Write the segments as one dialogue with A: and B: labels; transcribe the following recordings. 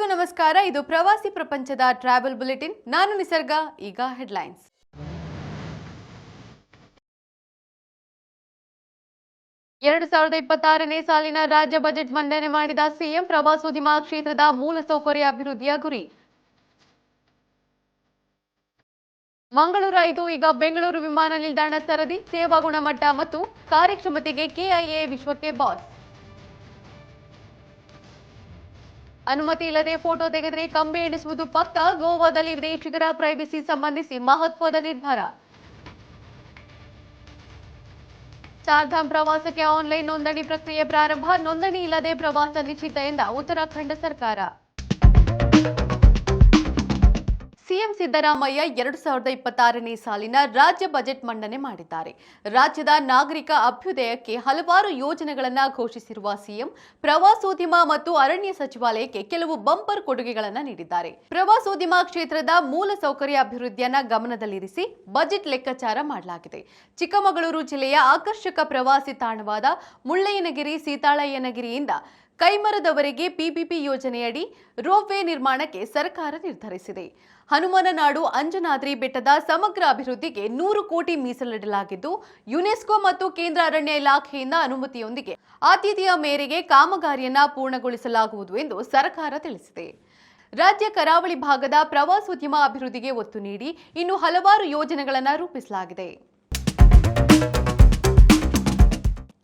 A: ಎಲ್ಲರಿಗೂ ನಮಸ್ಕಾರ. ಇದು ಪ್ರವಾಸಿ ಪ್ರಪಂಚದ ಟ್ರಾವೆಲ್ ಬುಲೆಟಿನ್. ನಾನು ನಿಸರ್ಗ. ಈಗ ಹೆಡ್ಲೈನ್ಸ್. 2026ನೇ ಸಾಲಿನ ರಾಜ್ಯ ಬಜೆಟ್ ಮಂಡನೆ ಮಾಡಿದ ಸಿಎಂ. ಪ್ರವಾಸೋದ್ಯಮ ಕ್ಷೇತ್ರದ ಮೂಲಸೌಕರ್ಯ ಅಭಿವೃದ್ಧಿಯ ಗುರಿ. ಮಂಗಳೂರು 5 ಈಗ ಬೆಂಗಳೂರು ವಿಮಾನ ನಿಲ್ದಾಣ ಸರದಿ. ಸೇವಾ ಗುಣಮಟ್ಟ ಮತ್ತು ಕಾರ್ಯಕ್ಷಮತೆಗೆ ಕೆಐಎ ವಿಶ್ವಕ್ಕೆ ಬಾಸ್. ಅನುಮತಿ ಇಲ್ಲದೆ ಫೋಟೋ ತೆಗೆದರೆ ಕಂಬಿ ಎಣಿಸುವುದು ಪಕ್ಕ. ಗೋವಾದಲ್ಲಿ ವಿದೇಶಿಗರ ಪ್ರೈವಸಿ ಸಂಬಂಧಿಸಿ ಮಹತ್ವದ ನಿರ್ಧಾರ. ಚಾರ್ಧಾಮ್ ಪ್ರವಾಸಕ್ಕೆ ಆನ್ಲೈನ್ ನೋಂದಣಿ ಪ್ರಕ್ರಿಯೆ ಪ್ರಾರಂಭ. ನೋಂದಣಿ ಇಲ್ಲದೆ ಪ್ರವಾಸ ನಿಶ್ಚಿತ ಎಂದ ಉತ್ತರಾಖಂಡ ಸರ್ಕಾರ. ಸಿಎಂ ಸಿದ್ದರಾಮಯ್ಯ 2026ನೇ ಸಾಲಿನ ರಾಜ್ಯ ಬಜೆಟ್ ಮಂಡನೆ ಮಾಡಿದ್ದಾರೆ. ರಾಜ್ಯದ ನಾಗರಿಕ ಅಭ್ಯುದಯಕ್ಕೆ ಹಲವಾರು ಯೋಜನೆಗಳನ್ನು ಘೋಷಿಸಿರುವ ಸಿಎಂ ಪ್ರವಾಸೋದ್ಯಮ ಮತ್ತು ಅರಣ್ಯ ಸಚಿವಾಲಯಕ್ಕೆ ಕೆಲವು ಬಂಪರ್ ಕೊಡುಗೆಗಳನ್ನು ನೀಡಿದ್ದಾರೆ. ಪ್ರವಾಸೋದ್ಯಮ ಕ್ಷೇತ್ರದ ಮೂಲಸೌಕರ್ಯ ಅಭಿವೃದ್ಧಿಯನ್ನ ಗಮನದಲ್ಲಿರಿಸಿ ಬಜೆಟ್ ಲೆಕ್ಕಾಚಾರ ಮಾಡಲಾಗಿದೆ. ಚಿಕ್ಕಮಗಳೂರು ಜಿಲ್ಲೆಯ ಆಕರ್ಷಕ ಪ್ರವಾಸಿ ತಾಣವಾದ ಮುಳ್ಳಯ್ಯನಗಿರಿ ಸೀತಾಳಯ್ಯನಗಿರಿಯಿಂದ ಕೈಮರದವರೆಗೆ ಪಿಪಿಪಿ ಯೋಜನೆಯಡಿ ರೋಪ್ವೇ ನಿರ್ಮಾಣಕ್ಕೆ ಸರ್ಕಾರ ನಿರ್ಧರಿಸಿದೆ. ಹನುಮನನಾಡು ಅಂಜನಾದ್ರಿ ಬೆಟ್ಟದ ಸಮಗ್ರ ಅಭಿವೃದ್ಧಿಗೆ 100 ಕೋಟಿ ಮೀಸಲಿಡಲಾಗಿದ್ದು, ಯುನೆಸ್ಕೋ ಮತ್ತು ಕೇಂದ್ರ ಅರಣ್ಯ ಇಲಾಖೆಯಿಂದ ಅನುಮತಿಯೊಂದಿಗೆ ಆದ್ಯತೆಯ ಮೇರೆಗೆ ಕಾಮಗಾರಿಯನ್ನ ಪೂರ್ಣಗೊಳಿಸಲಾಗುವುದು ಎಂದು ಸರ್ಕಾರ ತಿಳಿಸಿದೆ. ರಾಜ್ಯ ಕರಾವಳಿ ಭಾಗದ ಪ್ರವಾಸೋದ್ಯಮ ಅಭಿವೃದ್ಧಿಗೆ ಒತ್ತು ನೀಡಿ ಇನ್ನು ಹಲವಾರು ಯೋಜನೆಗಳನ್ನು ರೂಪಿಸಲಾಗಿದೆ.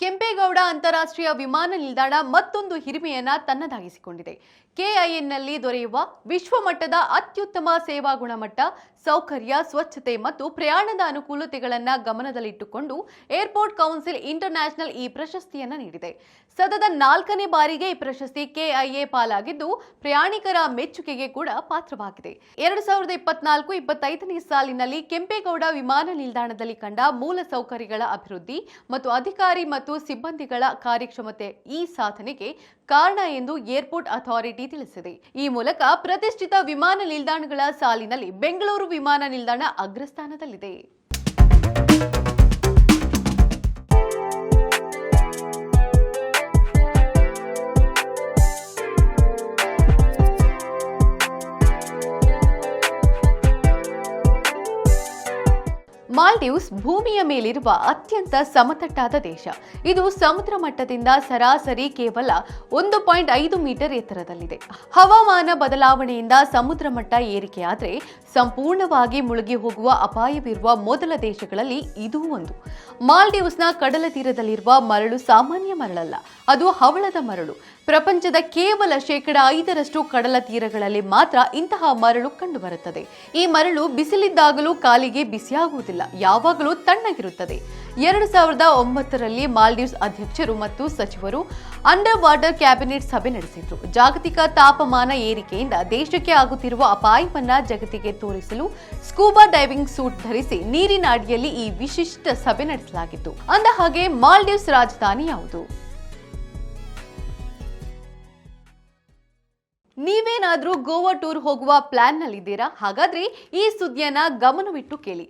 A: ಕೆಂಪೇಗೌಡ ಅಂತಾರಾಷ್ಟ್ರೀಯ ವಿಮಾನ ನಿಲ್ದಾಣ ಮತ್ತೊಂದು ಹಿರಿಮೆಯನ್ನ ತನ್ನದಾಗಿಸಿಕೊಂಡಿದೆ. ಕೆಐಎನ್ನಲ್ಲಿ ದೊರೆಯುವ ವಿಶ್ವಮಟ್ಟದ ಅತ್ಯುತ್ತಮ ಸೇವಾ ಗುಣಮಟ್ಟ, ಸೌಕರ್ಯ, ಸ್ವಚ್ಛತೆ ಮತ್ತು ಪ್ರಯಾಣದ ಅನುಕೂಲತೆಗಳನ್ನು ಗಮನದಲ್ಲಿಟ್ಟುಕೊಂಡು ಏರ್ಪೋರ್ಟ್ ಕೌನ್ಸಿಲ್ ಇಂಟರ್ನ್ಯಾಷನಲ್ ಈ ಪ್ರಶಸ್ತಿಯನ್ನು ನೀಡಿದೆ. ಸತತ 4ನೇ ಬಾರಿಗೆ ಈ ಪ್ರಶಸ್ತಿ ಕೆಐಎ ಪಾಲಾಗಿದ್ದು, ಪ್ರಯಾಣಿಕರ ಮೆಚ್ಚುಗೆಗೆ ಕೂಡ ಪಾತ್ರವಾಗಿದೆ. 2024-25ನೇ ಸಾಲಿನಲ್ಲಿ ಕೆಂಪೇಗೌಡ ವಿಮಾನ ನಿಲ್ದಾಣದಲ್ಲಿ ಕಂಡ ಮೂಲ ಸೌಕರ್ಯಗಳ ಅಭಿವೃದ್ಧಿ ಮತ್ತು ಅಧಿಕಾರಿ ಮತ್ತು ಸಿಬ್ಬಂದಿಗಳ ಕಾರ್ಯಕ್ಷಮತೆ ಈ ಸಾಧನೆಗೆ ಕಾರಣ ಎಂದು ಏರ್ಪೋರ್ಟ್ ಅಥಾರಿಟಿ ತಿಳಿಸಿದೆ. ಈ ಮೂಲಕ ಪ್ರತಿಷ್ಠಿತ ವಿಮಾನ ನಿಲ್ದಾಣಗಳ ಸಾಲಿನಲ್ಲಿ ಬೆಂಗಳೂರು ವಿಮಾನ ನಿಲ್ದಾಣ ಅಗ್ರಸ್ಥಾನದಲ್ಲಿದೆ. ಮಾಲ್ಡೀವ್ಸ್ ಭೂಮಿಯ ಮೇಲಿರುವ ಅತ್ಯಂತ ಸಮತಟ್ಟಾದ ದೇಶ. ಇದು ಸಮುದ್ರ ಮಟ್ಟದಿಂದ ಸರಾಸರಿ ಕೇವಲ 1.5 ಮೀಟರ್ ಎತ್ತರದಲ್ಲಿದೆ. ಹವಾಮಾನ ಬದಲಾವಣೆಯಿಂದ ಸಮುದ್ರ ಮಟ್ಟ ಏರಿಕೆಯಾದರೆ ಸಂಪೂರ್ಣವಾಗಿ ಮುಳುಗಿ ಹೋಗುವ ಅಪಾಯವಿರುವ ಮೊದಲ ದೇಶಗಳಲ್ಲಿ ಇದೂ ಒಂದು. ಮಾಲ್ಡೀವ್ಸ್ನ ಕಡಲ ತೀರದಲ್ಲಿರುವ ಮರಳು ಸಾಮಾನ್ಯ ಮರಳಲ್ಲ, ಅದು ಹವಳದ ಮರಳು. ಪ್ರಪಂಚದ ಕೇವಲ 5% ಕಡಲ ತೀರಗಳಲ್ಲಿ ಮಾತ್ರ ಇಂತಹ ಮರಳು ಕಂಡುಬರುತ್ತದೆ. ಈ ಮರಳು ಬಿಸಿಲಿದ್ದಾಗಲೂ ಕಾಲಿಗೆ ಬಿಸಿಯಾಗುವುದಿಲ್ಲ, ಯಾವಾಗಲೂ ತಣ್ಣಗಿರುತ್ತದೆ. 2009ರಲ್ಲಿ ಮಾಲ್ಡೀವ್ಸ್ ಅಧ್ಯಕ್ಷರು ಮತ್ತು ಸಚಿವರು ಅಂಡರ್ ವಾಟರ್ ಕ್ಯಾಬಿನೆಟ್ ಸಭೆ ನಡೆಸಿದ್ರು. ಜಾಗತಿಕ ತಾಪಮಾನ ಏರಿಕೆಯಿಂದ ದೇಶಕ್ಕೆ ಆಗುತ್ತಿರುವ ಅಪಾಯವನ್ನ ಜಗತ್ತಿಗೆ ತೋರಿಸಲು ಸ್ಕೂಬಾ ಡೈವಿಂಗ್ ಸೂಟ್ ಧರಿಸಿ ನೀರಿನ ಅಡಿಯಲ್ಲಿ ಈ ವಿಶಿಷ್ಟ ಸಭೆ ನಡೆಸಲಾಗಿತ್ತು. ಅಂದಹಾಗೆ ಮಾಲ್ಡೀವ್ಸ್ ರಾಜಧಾನಿ ಯಾವುದು? ನೀವೇನಾದ್ರೂ ಗೋವಾ ಟೂರ್ ಹೋಗುವ ಪ್ಲಾನ್ನಲ್ಲಿದ್ದೀರಾ? ಹಾಗಾದ್ರೆ ಈ ಸುದ್ದಿಯನ್ನ ಗಮನವಿಟ್ಟು ಕೇಳಿ.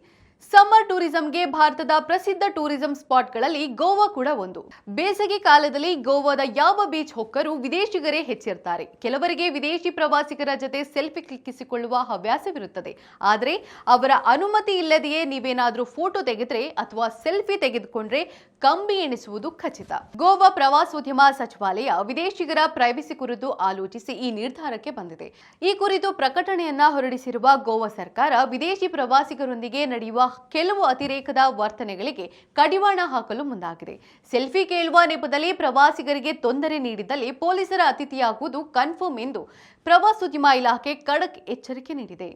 A: ಸಮ್ಮರ್ ಟೂರಿಸಂಗೆ ಭಾರತದ ಪ್ರಸಿದ್ಧ ಟೂರಿಸಂ ಸ್ಪಾಟ್ಗಳಲ್ಲಿ ಗೋವಾ ಕೂಡ ಒಂದು. ಬೇಸಿಗೆ ಕಾಲದಲ್ಲಿ ಗೋವಾದ ಯಾವ ಬೀಚ್ ಹೊಕ್ಕರೂ ವಿದೇಶಿಗರೇ ಹೆಚ್ಚಿರ್ತಾರೆ. ಕೆಲವರಿಗೆ ವಿದೇಶಿ ಪ್ರವಾಸಿಗರ ಜೊತೆ ಸೆಲ್ಫಿ ಕ್ಲಿಕ್ಕಿಸಿಕೊಳ್ಳುವ ಹವ್ಯಾಸವಿರುತ್ತದೆ. ಆದರೆ ಅವರ ಅನುಮತಿ ಇಲ್ಲದೆಯೇ ನೀವೇನಾದ್ರೂ ಫೋಟೋ ತೆಗೆದ್ರೆ ಅಥವಾ ಸೆಲ್ಫಿ ತೆಗೆದುಕೊಂಡ್ರೆ ಕಂಬಿ ಎಣಿಸುವುದು ಖಚಿತ. ಗೋವಾ ಪ್ರವಾಸೋದ್ಯಮ ಸಚಿವಾಲಯ ವಿದೇಶಿಗರ ಪ್ರೈವಸಿ ಕುರಿತು ಆಲೋಚಿಸಿ ಈ ನಿರ್ಧಾರಕ್ಕೆ ಬಂದಿದೆ. ಈ ಕುರಿತು ಪ್ರಕಟಣೆಯನ್ನ ಹೊರಡಿಸಿರುವ ಗೋವಾ ಸರ್ಕಾರ ವಿದೇಶಿ ಪ್ರವಾಸಿಗರೊಂದಿಗೆ ನಡೆಯುವ ಕೆಲವು ಅತಿರೇಕದ ವರ್ತನೆಗಳಿಗೆ ಕಡಿವಾಣ ಹಾಕಲು ಮುಂದಾಗಿದೆ. ಸೆಲ್ಫಿ ಕೇಳುವ ನೆಪದಲ್ಲಿ ಪ್ರವಾಸಿಗರಿಗೆ ತೊಂದರೆ ನೀಡಿದಲ್ಲಿ ಪೊಲೀಸರ ಅತಿಥಿಯಾಗುವುದು ಕನ್ಫರ್ಮ್ ಎಂದು ಪ್ರವಾಸೋದ್ಯಮ ಇಲಾಖೆ ಖಡಕ್ ಎಚ್ಚರಿಕೆ ನೀಡಿದೆ.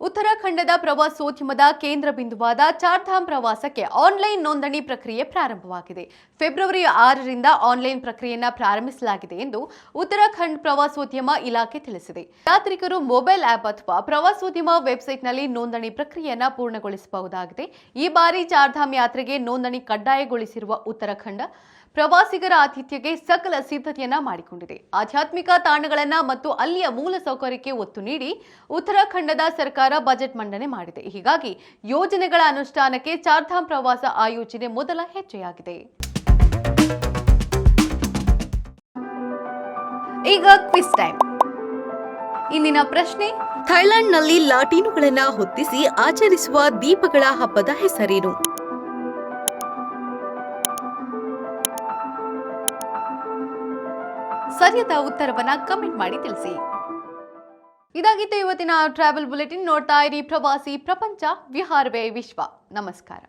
A: ಉತ್ತರಾಖಂಡದ ಪ್ರವಾಸೋದ್ಯಮದ ಕೇಂದ್ರ ಬಿಂದುವಾದ ಚಾರ್ಧಾಮ್ ಪ್ರವಾಸಕ್ಕೆ ಆನ್ಲೈನ್ ನೋಂದಣಿ ಪ್ರಕ್ರಿಯೆ ಪ್ರಾರಂಭವಾಗಿದೆ. ಫೆಬ್ರವರಿ 6ರಿಂದ ಆನ್ಲೈನ್ ಪ್ರಕ್ರಿಯೆಯನ್ನು ಪ್ರಾರಂಭಿಸಲಾಗಿದೆ ಎಂದು ಉತ್ತರಾಖಂಡ್ ಪ್ರವಾಸೋದ್ಯಮ ಇಲಾಖೆ ತಿಳಿಸಿದೆ. ಯಾತ್ರಿಕರು ಮೊಬೈಲ್ ಆಪ್ ಅಥವಾ ಪ್ರವಾಸೋದ್ಯಮ ವೆಬ್ಸೈಟ್ನಲ್ಲಿ ನೋಂದಣಿ ಪ್ರಕ್ರಿಯೆಯನ್ನು ಪೂರ್ಣಗೊಳಿಸಬಹುದಾಗಿದೆ. ಈ ಬಾರಿ ಚಾರ್ಧಾಮ್ ಯಾತ್ರೆಗೆ ನೋಂದಣಿ ಕಡ್ಡಾಯಗೊಳಿಸಿರುವ ಉತ್ತರಾಖಂಡ ಪ್ರವಾಸಿಗರ ಆತಿಥ್ಯಕ್ಕೆ ಸಕಲ ಸಿದ್ಧತೆಯನ್ನ ಮಾಡಿಕೊಂಡಿದೆ. ಆಧ್ಯಾತ್ಮಿಕ ತಾಣಗಳನ್ನ ಮತ್ತು ಅಲ್ಲಿಯ ಮೂಲ ಸೌಕರ್ಯಕ್ಕೆ ಒತ್ತು ನೀಡಿ ಉತ್ತರಾಖಂಡದ ಸರ್ಕಾರ ಬಜೆಟ್ ಮಂಡನೆ ಮಾಡಿದೆ. ಹೀಗಾಗಿ ಯೋಜನೆಗಳ ಅನುಷ್ಠಾನಕ್ಕೆ ಚಾರ್ಧಾಮ್ ಪ್ರವಾಸ ಆಯೋಜನೆ ಮೊದಲ ಹೆಜ್ಜೆಯಾಗಿದೆ. ಈಗ ಕ್ವಿಸ್ ಟೈಮ್. ಇಂದಿನ ಪ್ರಶ್ನೆ,
B: ಥೈಲ್ಯಾಂಡ್ನಲ್ಲಿ ಲಾಟೀನುಗಳನ್ನ ಹೊತ್ತಿಸಿ ಆಚರಿಸುವ ದೀಪಗಳ ಹಬ್ಬದ ಹೆಸರೇನು?
A: ಸರಿಯಾದ ಉತ್ತರವನ್ನ ಕಮೆಂಟ್ ಮಾಡಿ ತಿಳಿಸಿ. ಇದಾಗಿತ್ತು ಇವತ್ತಿನ ಟ್ರಾವೆಲ್ ಬುಲೆಟಿನ್. ನೋಡ್ತಾ ಇರಿ ಪ್ರವಾಸಿ ಪ್ರಪಂಚ, ವಿಹಾರವೇ ವಿಶ್ವ. ನಮಸ್ಕಾರ.